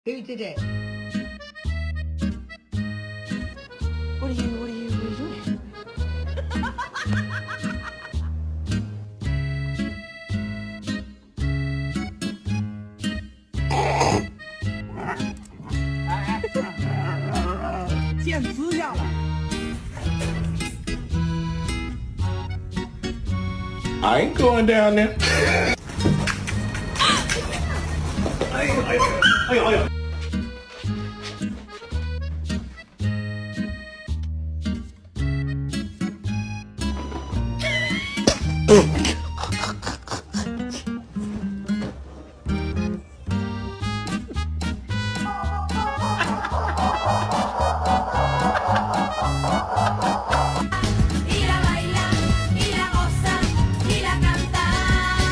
Who did it? What are you doing? I ain't going down there. 哎呦哎呦哎呦哎呦！